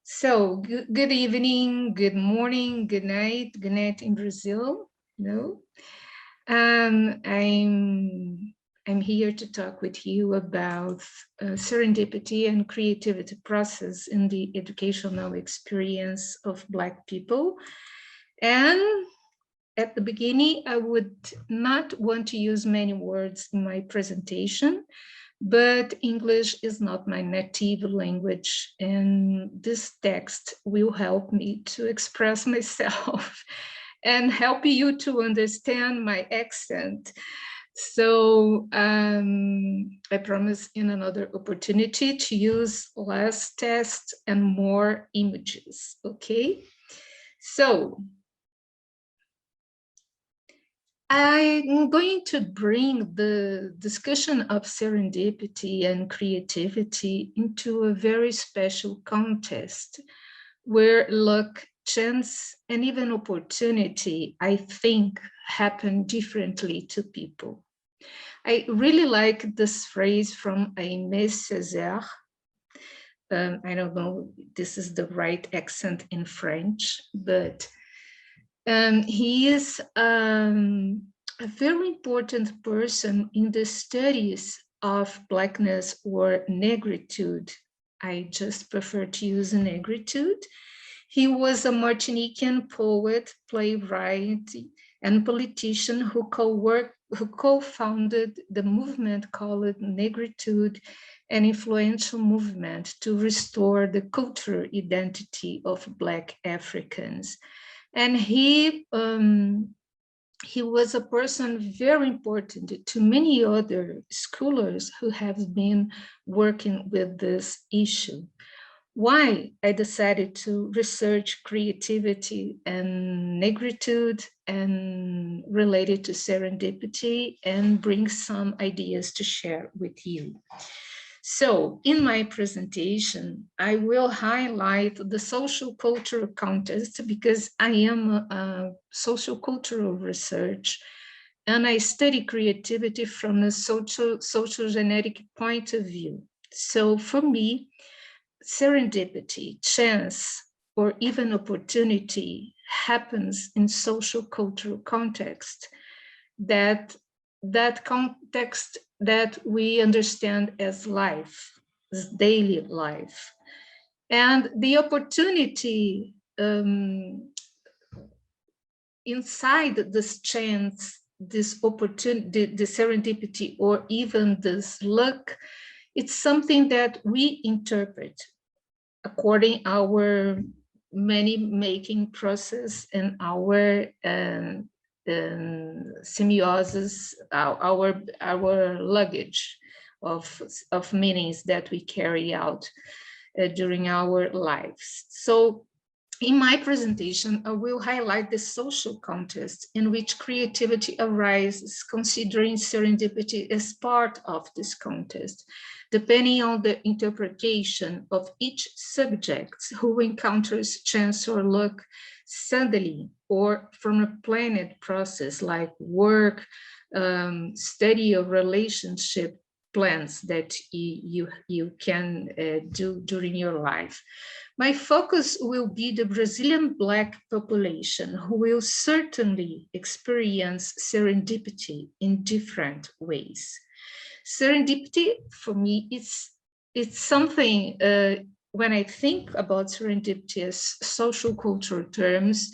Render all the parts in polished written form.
So good evening, good morning, good night in Brazil. No, I'm here to talk with you about serendipity and creativity process in the educational experience of Black people. And at the beginning, I would not want to use many words in my presentation, but English is not my native language, and this text will help me to express myself and help you to understand my accent. So I promise in another opportunity to use less text and more images, okay? So I'm going to bring the discussion of serendipity and creativity into a very special context where luck, chance, and even opportunity, I think, happen differently to people. I really like this phrase from Aimé Césaire. I don't know if this is the right accent in French, but he is a very important person in the studies of Blackness or negritude. I just prefer to use negritude. He was a Martinican poet, playwright, and politician who co-founded the movement called Negritude, an influential movement to restore the cultural identity of Black Africans. And he was a person very important to many other scholars who have been working with this issue. Why I decided to research creativity and negritude and related to serendipity and bring some ideas to share with you. So in my presentation, I will highlight the social cultural context because I am a social cultural research and I study creativity from a social genetic point of view. So for me, serendipity, chance, or even opportunity happens in social cultural context that context that we understand as life, as daily life. And the opportunity inside this chance, this opportunity, the serendipity, or even this luck, it's something that we interpret according our money making process and our semiosis, our luggage of meanings that we carry out during our lives. So in my presentation, I will highlight the social context in which creativity arises, considering serendipity as part of this context, depending on the interpretation of each subject who encounters chance or luck suddenly or from a planned process like work, study of relationship plans that you can do during your life. My focus will be the Brazilian Black population, who will certainly experience serendipity in different ways. Serendipity, for me, it's something, when I think about serendipity as social cultural terms,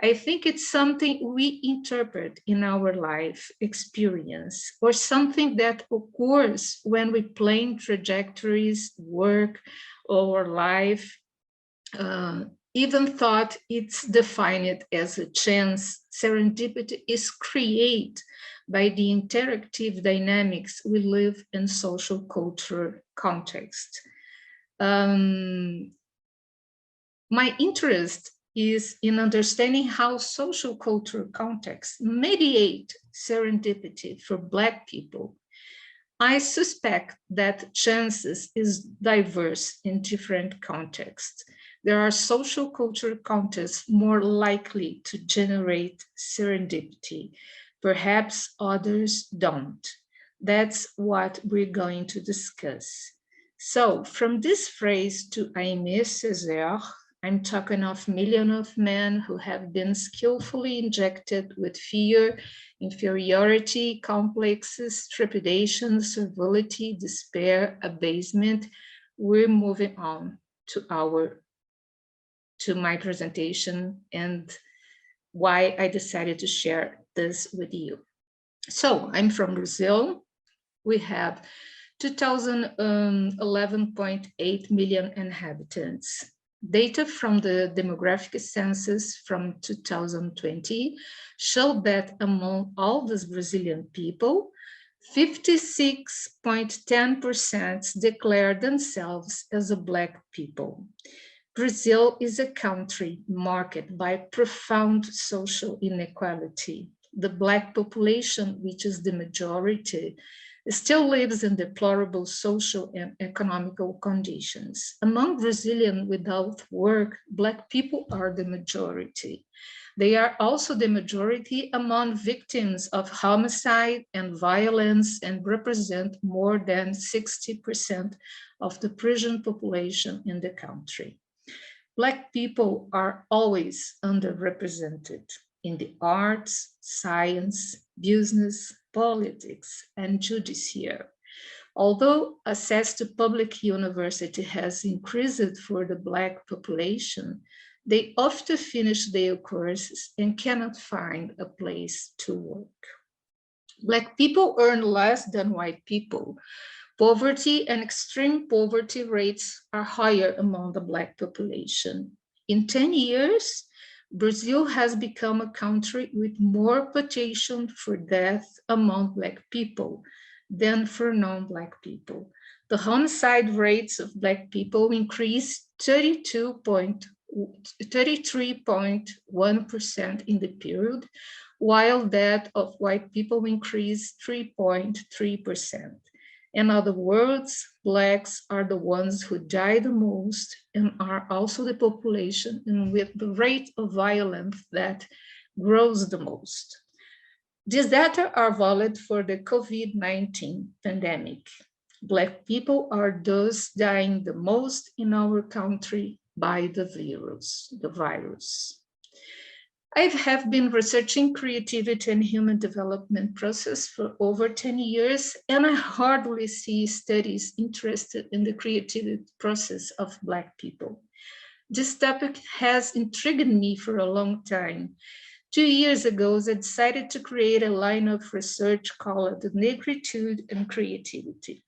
I think it's something we interpret in our life experience, or something that occurs when we plan trajectories, work, or life. Even thought it's defined as a chance, serendipity is created by the interactive dynamics we live in social cultural context. My interest is in understanding how social cultural contexts mediate serendipity for Black people. I suspect that chances is diverse in different contexts. There are social cultural contexts more likely to generate serendipity. Perhaps others don't. That's what we're going to discuss. So from this phrase to Aimé Césaire, I'm talking of millions of men who have been skillfully injected with fear, inferiority, complexes, trepidation, servility, despair, abasement. We're moving on to my presentation and why I decided to share this with you. So I'm from Brazil. We have 2011.8 million inhabitants. Data from the demographic census from 2020 show that among all these Brazilian people, 56.10% declare themselves as a Black people. Brazil is a country marked by profound social inequality. The Black population, which is the majority, still lives in deplorable social and economical conditions. Among Brazilians without work, Black people are the majority. They are also the majority among victims of homicide and violence and represent more than 60% of the prison population in the country. Black people are always underrepresented in the arts, science, business, politics, and judiciary. Although access to public university has increased for the Black population, they often finish their courses and cannot find a place to work. Black people earn less than white people. Poverty and extreme poverty rates are higher among the Black population. In 10 years, Brazil has become a country with more potential for death among Black people than for non-Black people. The homicide rates of Black people increased 33.1% in the period, while that of white people increased 3.3%. In other words, Blacks are the ones who die the most and are also the population with the rate of violence that grows the most. These data are valid for the COVID-19 pandemic. Black people are those dying the most in our country by the virus. I have been researching creativity and human development process for over 10 years, and I hardly see studies interested in the creativity process of Black people. This topic has intrigued me for a long time. 2 years ago, I decided to create a line of research called Negritude and Creativity.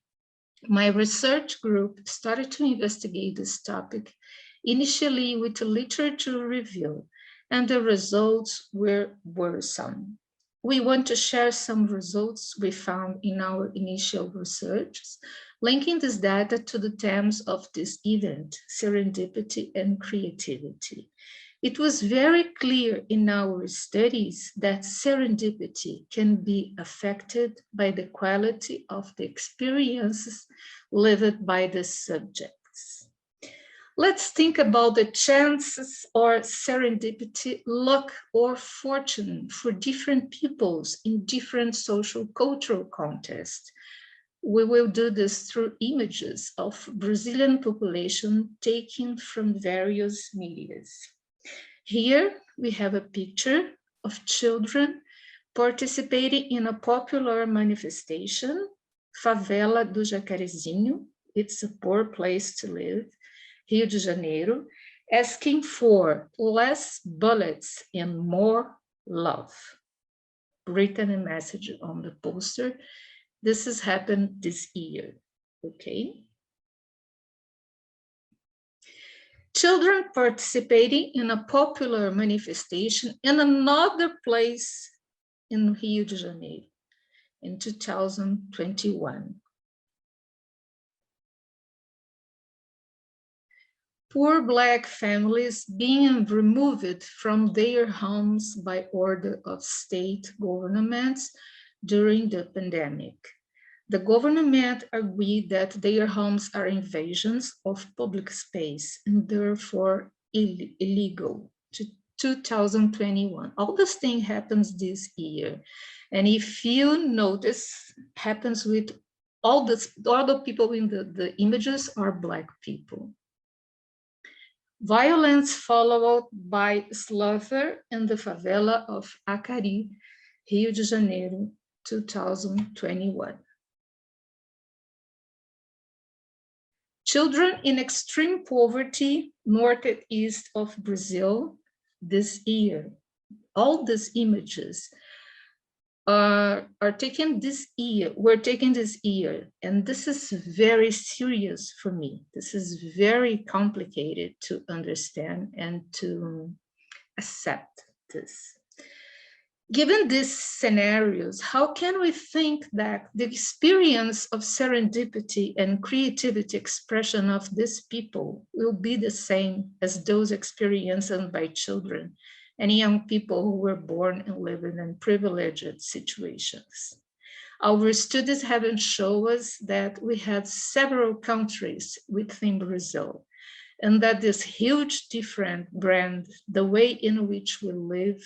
My research group started to investigate this topic, initially with a literature review, and the results were worrisome. We want to share some results we found in our initial research, linking this data to the themes of this event, serendipity and creativity. It was very clear in our studies that serendipity can be affected by the quality of the experiences lived by the subjects. Let's think about the chances or serendipity, luck or fortune for different peoples in different social cultural contexts. We will do this through images of Brazilian population taken from various medias. Here we have a picture of children participating in a popular manifestation, Favela do Jacarezinho, it's a poor place to live, Rio de Janeiro, asking for less bullets and more love. Written a message on the poster. This has happened this year, okay? Children participating in a popular manifestation in another place in Rio de Janeiro in 2021. Poor Black families being removed from their homes by order of state governments during the pandemic. The government agreed that their homes are invasions of public space and therefore illegal. 2021. All this thing happens this year. And if you notice, happens with all the people in the images are Black people. Violence followed by slaughter in the favela of Acari, Rio de Janeiro, 2021. Children in extreme poverty, northeast of Brazil, this year. All these images are taken this year, were taken this year, and this is very serious for me. This is very complicated to understand and to accept this. Given these scenarios, how can we think that the experience of serendipity and creativity expression of these people will be the same as those experienced by children and young people who were born and living in privileged situations? Our studies haven't shown us that we had several countries within Brazil, and that this huge different brand the way in which we live,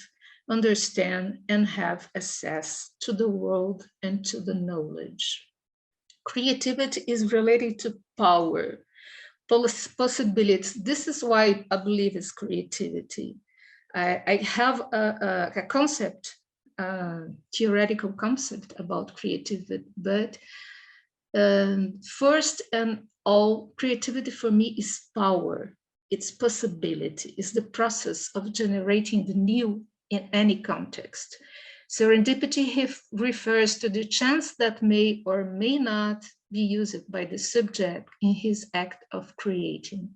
understand, and have access to the world and to the knowledge. Creativity is related to power, possibilities. This is why I believe it's creativity. I have a concept, theoretical concept about creativity, but first and all, creativity for me is power. It's possibility. It's the process of generating the new in any context. Serendipity refers to the chance that may or may not be used by the subject in his act of creating.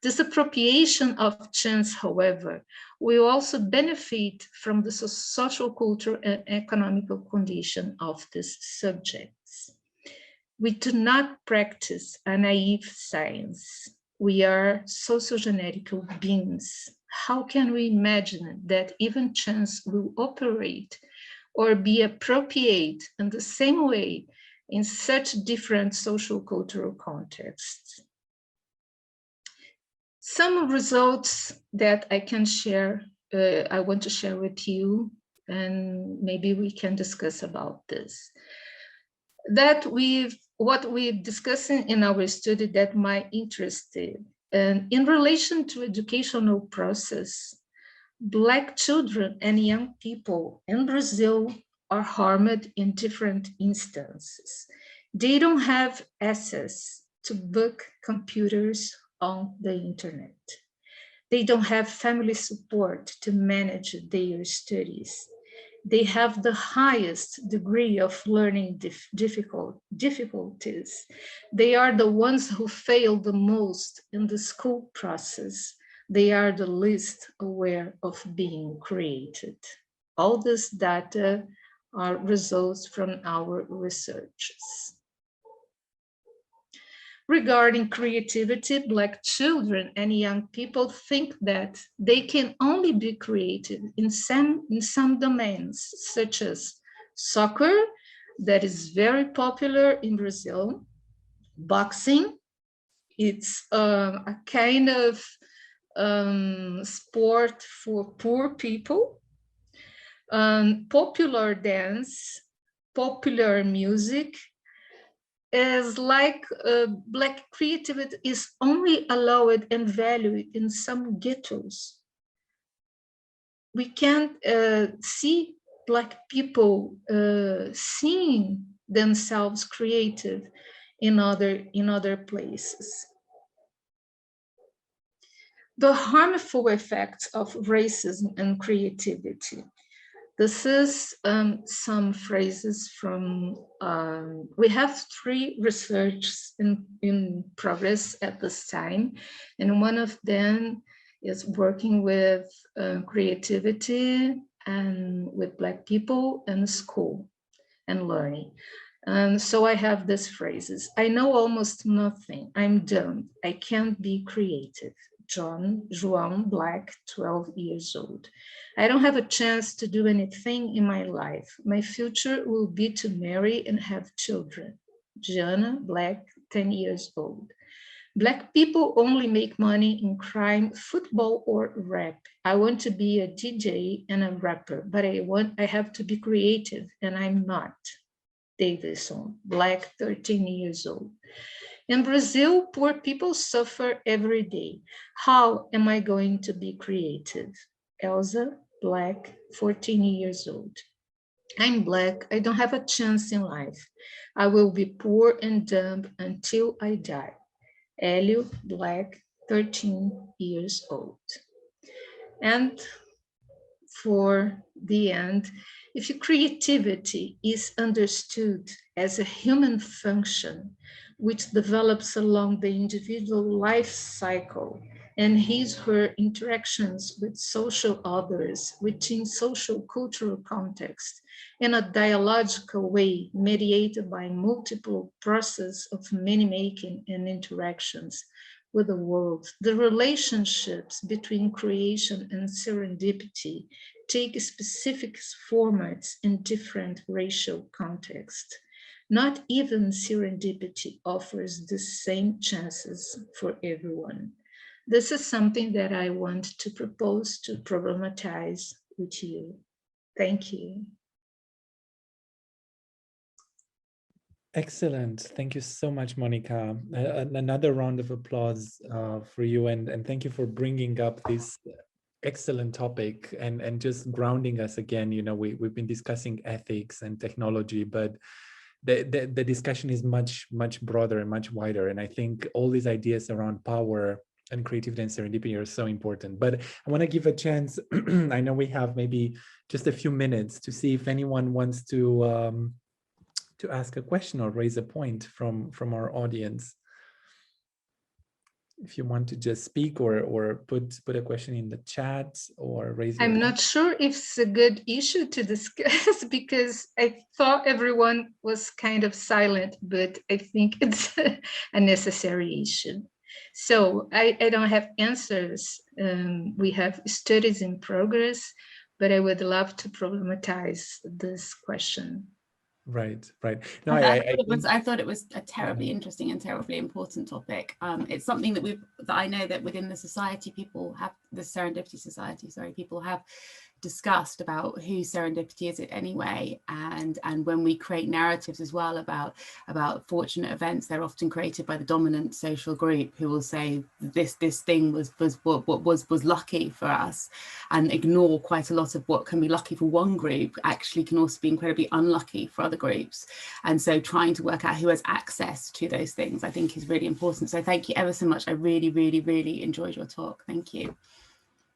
This appropriation of chance, however, will also benefit from the social, cultural, and economical condition of these subjects. We do not practice a naive science. We are sociogenetical beings. How can we imagine that even chance will operate or be appropriate in the same way in such different social cultural contexts? Some results that I can share, I want to share with you, and maybe we can discuss about this. What we're discussing in our study that might interest you. And in relation to educational process, Black children and young people in Brazil are harmed in different instances. They don't have access to book computers on the internet. They don't have family support to manage their studies. They have the highest degree of learning difficulties. They are the ones who fail the most in the school process. They are the least aware of being created. All this data are results from our researches. Regarding creativity, Black children and young people think that they can only be creative in some domains, such as soccer, that is very popular in Brazil, boxing, it's a kind of sport for poor people, popular dance, popular music, is like Black creativity is only allowed and valued in some ghettos. We can't see Black people seeing themselves creative in other places. The harmful effects of racism and creativity. This is some phrases from, we have 3 researches in progress at this time, and one of them is working with creativity and with Black people in school and learning. And so I have these phrases. I know almost nothing. I'm dumb. I can't be creative. João Black, 12 years old. I don't have a chance to do anything in my life. My future will be to marry and have children. Gianna Black, 10 years old. Black people only make money in crime, football, or rap. I want to be a DJ and a rapper, but I have to be creative, and I'm not. Davidson, Black, 13 years old. In Brazil, poor people suffer every day. How am I going to be creative? Elsa, Black, 14 years old. I'm Black, I don't have a chance in life. I will be poor and dumb until I die. Hélio, Black, 13 years old. And for the end, if your creativity is understood as a human function which develops along the individual life cycle and his/her interactions with social others within social cultural context in a dialogical way mediated by multiple processes of meaning making and interactions with the world, the relationships between creation and serendipity take specific formats in different racial contexts. Not even serendipity offers the same chances for everyone. This is something that I want to propose to problematize with you. Thank you. Excellent. Thank you so much, Monica. Another round of applause for you, and thank you for bringing up this excellent topic and just grounding us again. You know, we've been discussing ethics and technology, but the discussion is much broader and much wider. And I think all these ideas around power and creativity and serendipity are so important. But I want to give a chance. I know we have maybe just a few minutes to see if anyone wants to ask a question or raise a point from our audience. If you want to just speak or put a question in the chat or raise your hand. I'm not sure if it's a good issue to discuss because I thought everyone was kind of silent, but I think it's a necessary issue. So I don't have answers. We have studies in progress, but I would love to problematize this question. Right. No, I thought it was a terribly interesting and terribly important topic. It's something that I know that within the society, people have the Serendipity Society. Sorry, people have discussed about who serendipity is anyway, and when we create narratives as well about fortunate events, they're often created by the dominant social group who will say this thing was lucky for us, and ignore quite a lot of what can be lucky for one group actually can also be incredibly unlucky for other groups. And so trying to work out who has access to those things, I think, is really important. So thank you ever so much. I really enjoyed your talk. Thank you.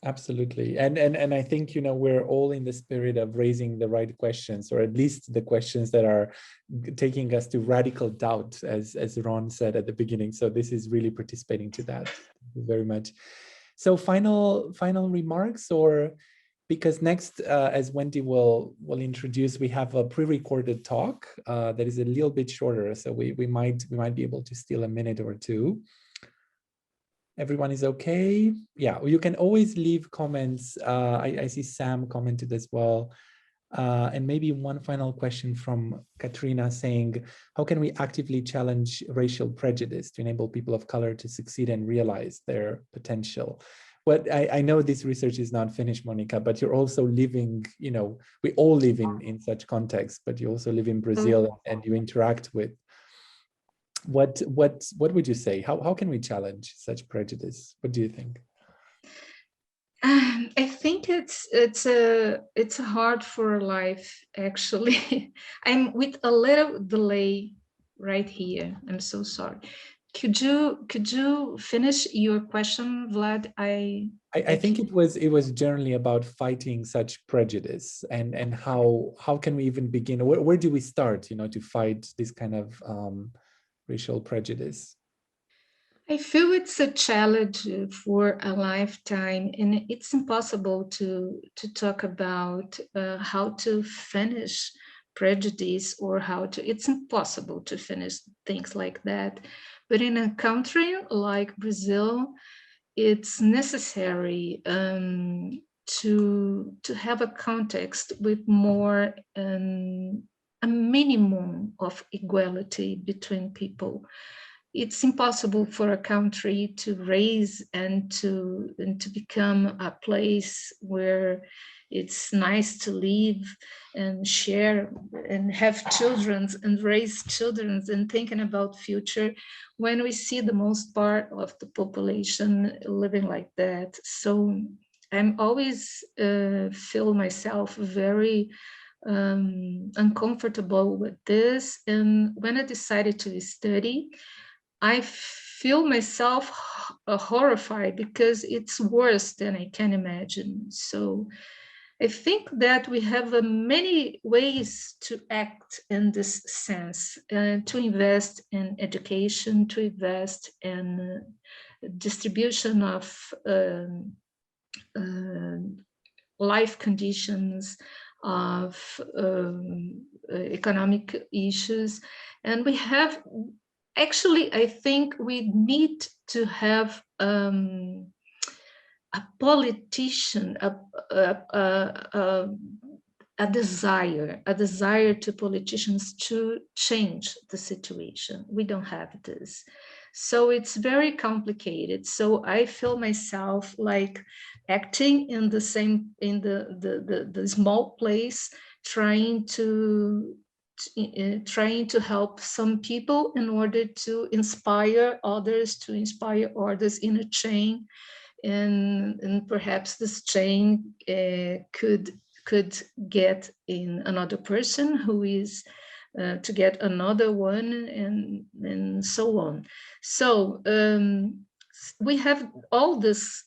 Absolutely. And I think, you know, we're all in the spirit of raising the right questions, or at least the questions that are taking us to radical doubt, as Ron said at the beginning. So this is really participating to that. Thank you very much. So final remarks, or because next, as Wendy will introduce, we have a pre-recorded talk that is a little bit shorter. So we might be able to steal a minute or two. Everyone is okay? Yeah, you can always leave comments. I see Sam commented as well. And maybe one final question from Katrina saying, how can we actively challenge racial prejudice to enable people of color to succeed and realize their potential? Well, I know this research is not finished, Monica, but you're also living, you know, we all live in such contexts, but you also live in Brazil and you interact with. What would you say? How can we challenge such prejudice? What do you think? I think it's hard for life, actually. I'm with a little delay right here. I'm so sorry. Could you finish your question, Vlad? I think it was generally about fighting such prejudice and how can we even begin? Where do we start, you know, to fight this kind of racial prejudice? I feel it's a challenge for a lifetime, and it's impossible to talk about how to finish prejudice or it's impossible to finish things like that. But in a country like Brazil, it's necessary to have a context with more a minimum of equality between people. it's impossible for a country to raise and to become a place where it's nice to live and share and have children and raise children and thinking about future when we see the most part of the population living like that. So I'm always feel myself very uncomfortable with this. And when I decided to study, I feel myself horrified because it's worse than I can imagine. So I think that we have many ways to act in this sense, to invest in education, to invest in distribution of life conditions, of economic issues. And we have, actually, I think we need to have a politician, a desire to politicians to change the situation. We don't have this. So it's very complicated. So I feel myself like acting in the same, in the small place, trying to help some people in order to inspire others in a chain, and perhaps this chain could get in another person who is to get another one, and so on. So we have all these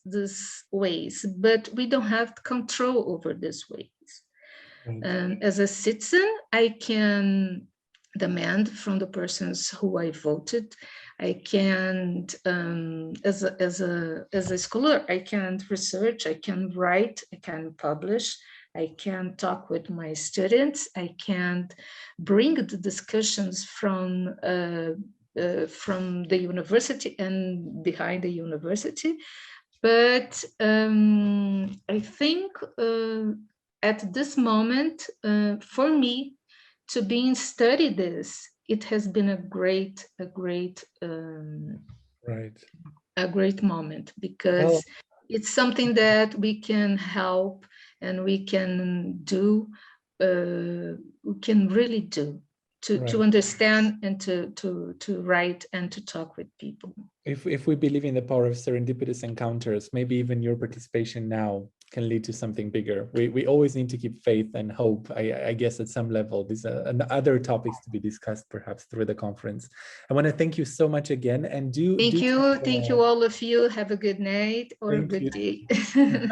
ways, but we don't have control over these ways. Right. As a citizen, I can demand from the persons who I voted. I can, as a scholar, I can research, I can write, I can publish, I can talk with my students, I can bring the discussions from the university and behind the university. But I think at this moment, for me, to be study this, it has been a great moment, because it's something that we can help and we can do, we can really do to understand and to write and to talk with people. If we believe in the power of serendipitous encounters, maybe even your participation now can lead to something bigger. We always need to keep faith and hope. I guess at some level, these are other topics to be discussed perhaps through the conference. I want to thank you so much again, and thank you all of you. Have a good night or a good day.